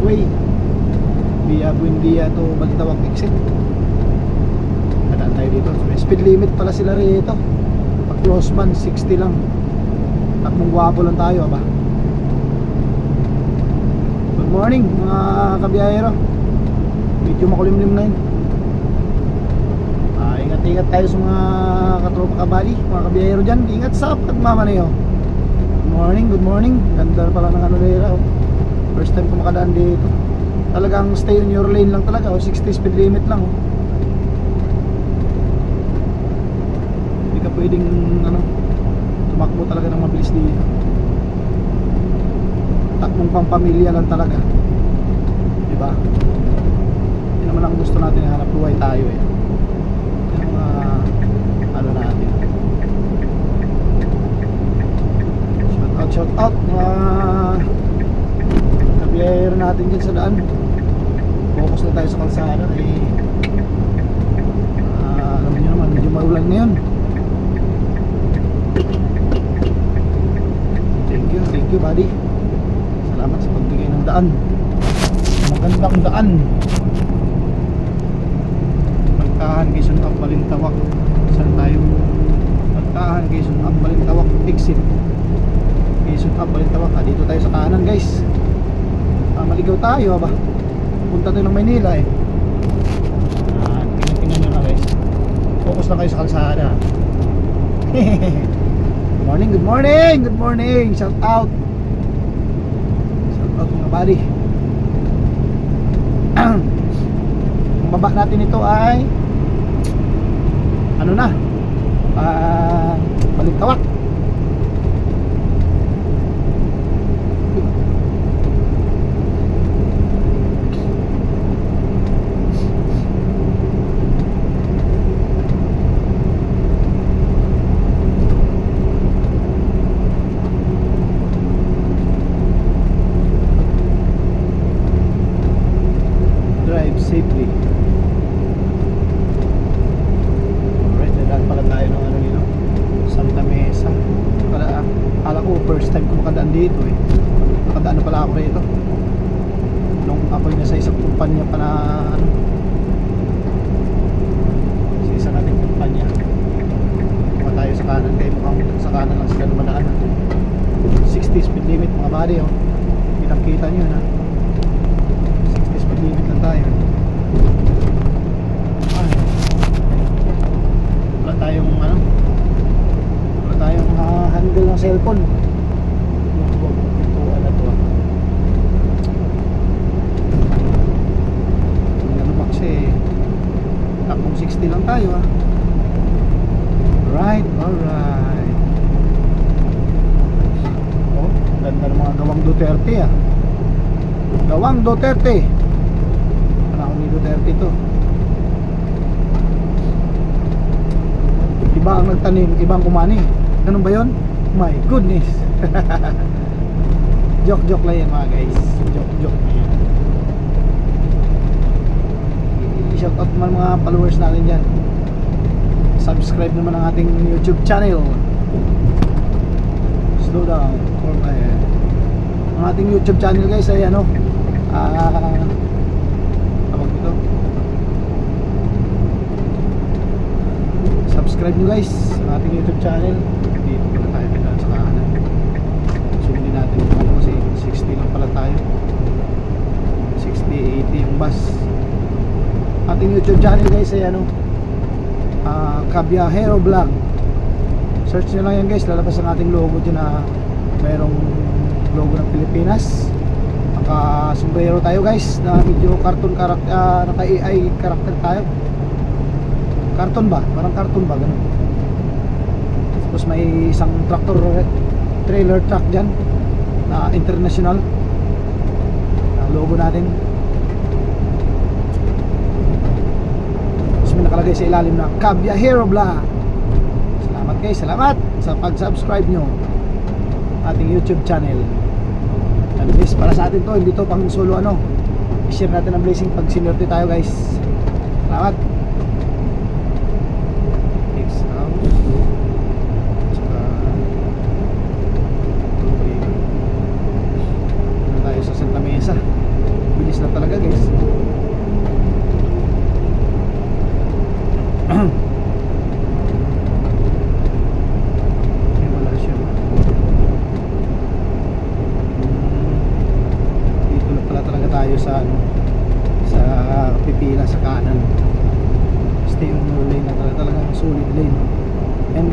Highway via Buendia to Balintawak exit. Nadaan tayo dito. May speed limit pala sila rito. Pag Crossman 60 lang. Takbong gwapo lang tayo ba. Good morning mga kabiyahero. Medyo makulimlim na yun. Ingat-ingat tayo sa mga katropa kabali, mga kabiyahero dyan. Ingat sa pagmamaneho. Good morning. Ganda pala ng ano nila. First time ko makadaan dito. Talagang stay on your lane lang talaga. 60 speed limit lang. Hindi ka pwedeng tumakbo talaga ng mabilis dito. Takbong pang pamilya lang talaga. Diba? Hindi naman ang gusto natin, hanap buhay tayo eh. Yung ano natin. Shout out mga kabiyahero natin dyan sa daan. Focus na tayo sa kalsada eh. Alam niyo naman, medyo maulan ngayon. Thank you buddy. Salamat sa pagbigay ng daan. Magandang daan. Magtahan Quezon Up Balintawak. Saan tayo? Magtahan Quezon Up Balintawak exit. Quezon Up Balintawak. Dito tayo sa kanan guys. Maligaw tayo ba? Punta tayo ng Maynila eh. Tingnan nyo na guys. Focus lang kayo sa kalsada. Good morning. Shout out mga buddy. Ang baba natin ito ay ano na, Balintawak. Safely. Alright, dadaan pala tayo ng ano dito, Santa Mesa. Akala ko first time ko makadaan dito eh. Nakadaan na pala ako rito nung ako'y nasa isang kumpanya pa na ano, sa isa nating kumpanya. Pa tayo sa kanan, kaya mukhang sa kanan lang sila namadaan. 60 speed limit mga buddy oh. Kitang-kita nyo na 60 speed limit lang tayo. Wala tayong handle ng cellphone. Ito ano to ano ba kasi takbong 60 lang tayo alright. Oh, ganda ng mga gawang Duterte gawang Duterte. Panahon ni Duterte to. Iba ang nagtanim, ibang kumani. Ganun ba yun? My goodness. Joke lang yan mga guys. Joke. I-shout out naman mga followers natin dyan. Subscribe naman ang ating YouTube channel. Slow down. Ang ating YouTube channel guys ay ano, tawag dito, subscribe nyo guys sa ating YouTube channel. Dito pala tayo sa kanan. Sundin natin kasi 60 lang pala tayo. 60-80 yung bus. Ating YouTube channel guys ay ano, Kabiyahero Vlog. Search nyo lang yan guys. Lalabas ang ating logo dyan na mayroong logo ng Pilipinas. Naka-sombrero tayo guys na medyo cartoon character, naka-AI character tayo. Karton ba? Parang karton ba? Ganun. Tapos may isang trailer truck dyan na international na logo natin. Tapos may nakalagay sa ilalim na Kabiyahero Vlog. Salamat guys, salamat sa pag-subscribe nyo ating YouTube channel. And guys, para sa atin to, hindi to pang solo ano. I-share natin ang blessing pag sinerte tayo guys. Salamat.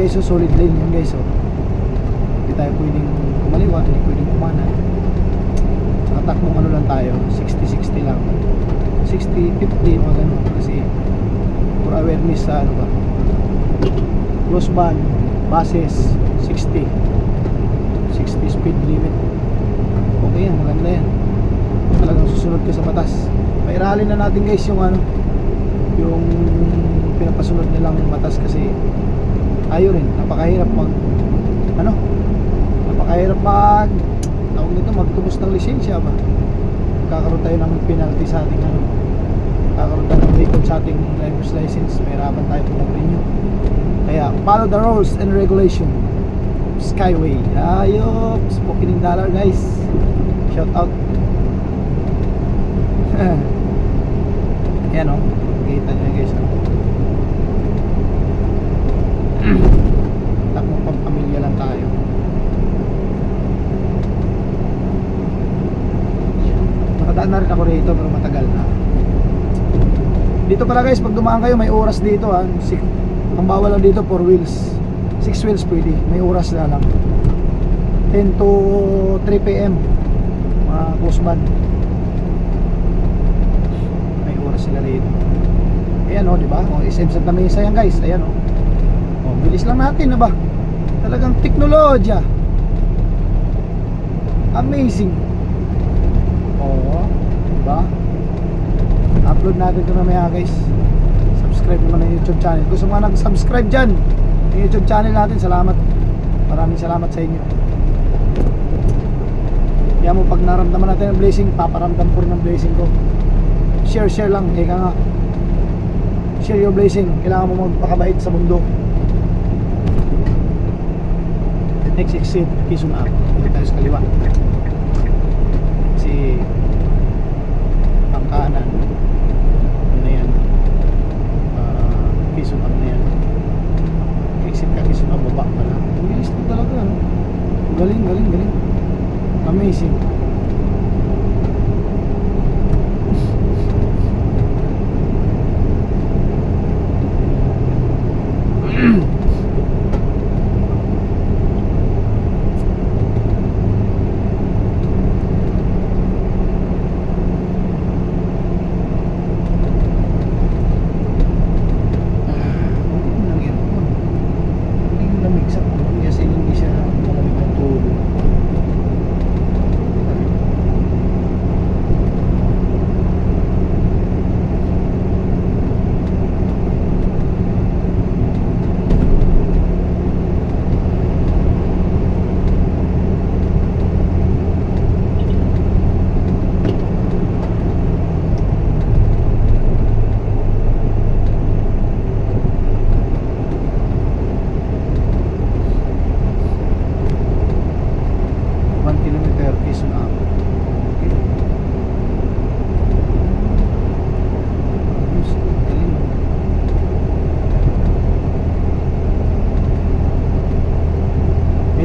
guys, so solid lane yan guys, so hindi tayo pwedeng kumaliwa, hindi pwedeng kumanan. Saka takbong ano lang tayo, 60-60 lang, 60-50 mga ganun, kasi for awareness sa ano ba, close band buses 60 speed limit. Okay yan, maganda yan, talagang susunod ka sa batas. Pairalin na natin guys yung ano, yung pinapasunod nilang batas, kasi tayo rin napakahirap tawag nito, magtubos ng lisensya ba, kakaroon tayo ng penalty sa ating ano, kakaroon tayo ng record sa ating driver's license, mahirapan tayo kung mag-renew. Kaya follow the rules and regulation. Skyway, ayop, spoken in dollar guys, shout out. Ayan o, kita nyo guys, takmong pampamilya lang tayo. Nakadaan na rin ako rito pero matagal na. Dito pala guys, pag dumaan kayo may oras dito ha. Ang bawal lang dito 4 wheels, 6 wheels pwede, may oras na lang, 10 to 3 PM mga postman, may oras sila rito. Ayan o, diba? O, SM Santa Mesa yan guys, ayan o. O, bilis lang natin, diba? Talagang teknolohiya, amazing. O, diba? Upload natin ito na maya guys. Subscribe naman ang YouTube channel. Kung sa mga nag-subscribe dyan yung YouTube channel natin, salamat, maraming salamat sa inyo. Kaya mo, pag naramdaman natin ang blessing, paparamdam ko rin ang blessing ko. Share lang, eka nga, share your blessing. Kailangan mo magpakabait sa mundo. Next exit, Quezon Ave. Dito tayo sa kaliwa, kasi ang kanan ano na yan, Quezon Ave na yan. Exit ka, Quezon Ave, baba pala. Ang bilis mo talaga, no? Galing amazing.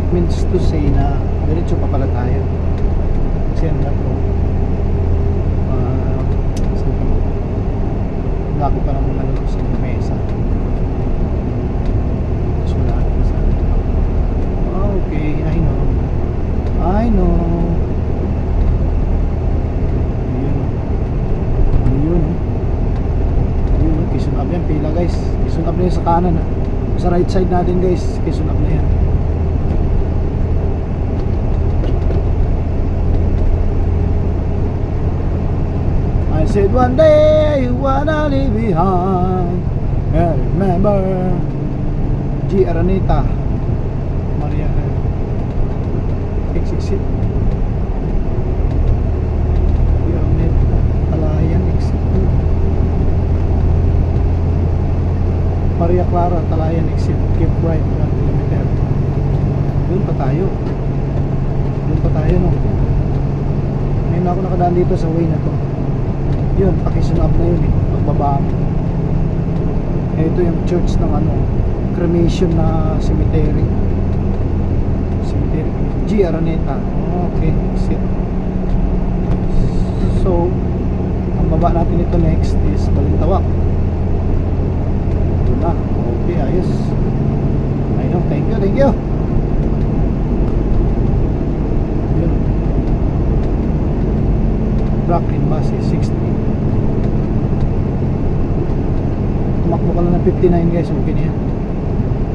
Means to say na diretso pa pala tayo, kasi ano na po, wala ko pa naman ano sa mesa, so wala ko sa okay, I know yun, Quezon Ave yan, pila guys, Quezon Ave yan sa kanan ha. Sa right side natin guys, Quezon Ave na yan. I said one day you wanna leave behind, I remember G. Araneta Maria exit G. Araneta Talayan exit Maria Clara Talayan exit, keep right 1 kilometer. Doon pa tayo no. Ngayon ako nakadaan dito sa way na to. Yun, Quezon Ave na yun eh, pagbaba mo. Ito yung church ng ano, cremation na cemetery G. Araneta. Okay, sit. So ang baba natin ito next is Balintawak. Doon na, okay, ayos. I know. thank you. Yun. Truck in bus is 60. Tumakbo ka lang ng 59 guys, okay na yan.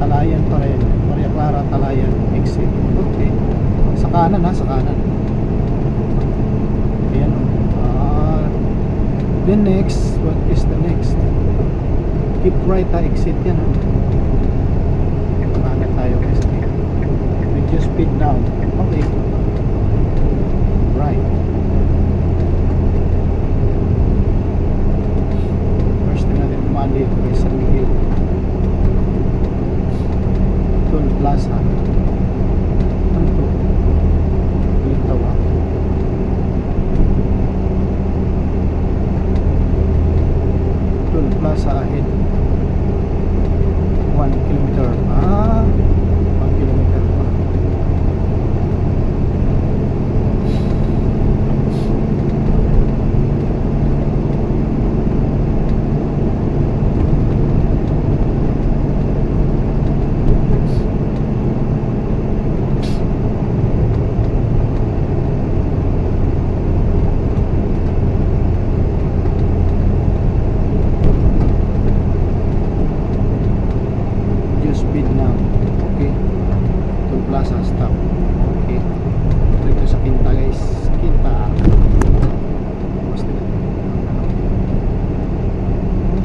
Talayan pa rin, Maria Clara, Talayan, exit. Okay. Sa kanan ha, sa kanan. Ayan o. Then next, what is the next? Keep right ha, exit yan ha. Kanan tayo guys. Reduce speed down. Okay. Right. First na natin kumaan dito kay San Miguel. Toll Plaza. Ano to? Lintaw ha. Toll Plaza ahead. 1 kilometer. 1 kilometer pa. Speed now. Okay. Toll Plaza stop. Okay. Dito sa Quinta guys. Quinta.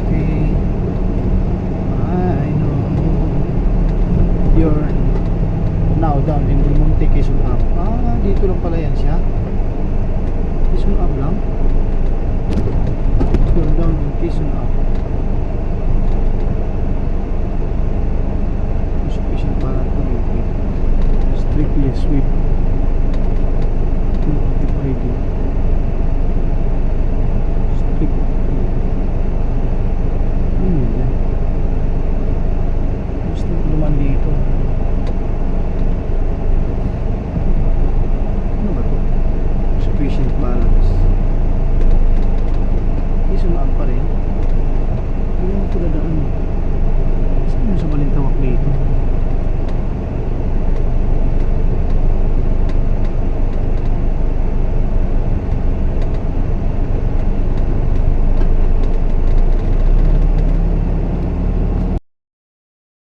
Okay. I know you're now down in Del Monte, Quezon Ave. Dito lang pala yan siya. Quezon Ave lang. You're down in Quezon Ave. Strictly sweep.